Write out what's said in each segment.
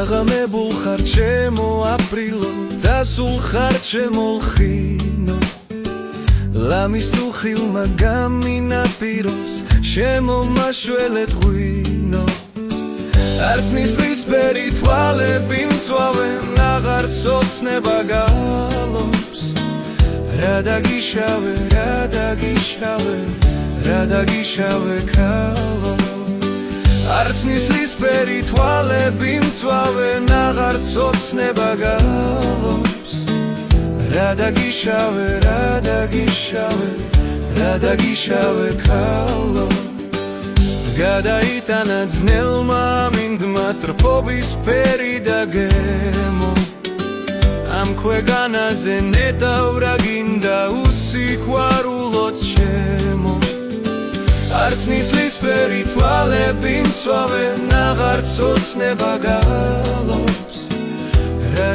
დაღამებულ ხარ ჩემო აპრილო და სულ ხარ ჩემო ლხინო ლამის თუ ხილმა გამინაპიროს შემომაშველეთ ღვინო არც ნისლისფერი თვალები მწვავენ აღარ ცოცნება გალობს რა დაგიშავე ქალო არც ნისლისფერი თვალები მწვავენ აღარ ცოცნება გალობს რა დაგიშავე ქალო გადაიტანა ძნელმა მინდმა ტრფობის ფერი და გემო ამ ქვეგანაზე ნეტავრა გინდა უსიყვარულოდ ჩემო არც ნისლისფერი თვალები მწვავენ აღარ ცოცნება გალობს რა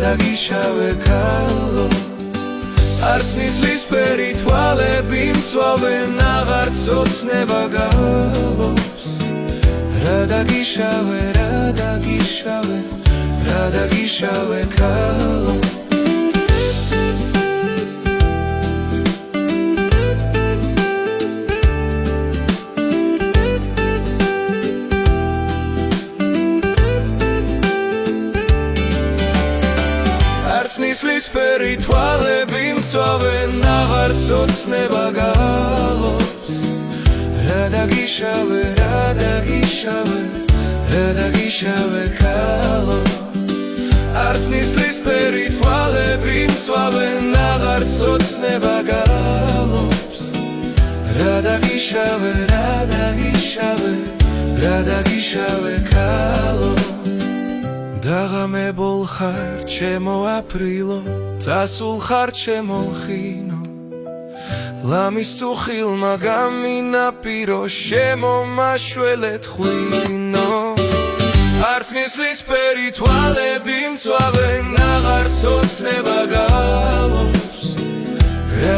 დაგიშავე ქალო არც ნისლისფერი თვალები მწვავენ აღარ ცოცნება გალობს რა დაგიშავე ქალო ნისლისფერი თვალები მწვავენ აღარ ცოცნება გალობს რა დაგიშავე ქალო არც ნისლისფერი თვალები მწვავენ აღარ ცოცნება გალობს რა დაგიშავე ქალო დაღამებულ ხარ ჩემო აპრილო წასულ ხარ ჩემო ლხინო ლამის თუ ხილმა გამინაპირო შემომაშველეთ ღვინო არც ნისლისფერი თვალები მწვავენ აღარ ცოცნება გალობს რა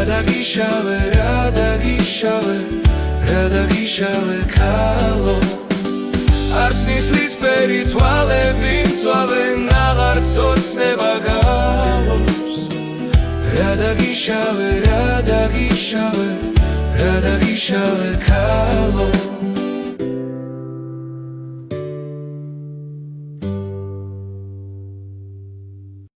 დაგიშავე ქალო არც ნისლისფერი თვალები მწვავენ აღარ ცოცნება გალობს რა დაგიშავე ქალო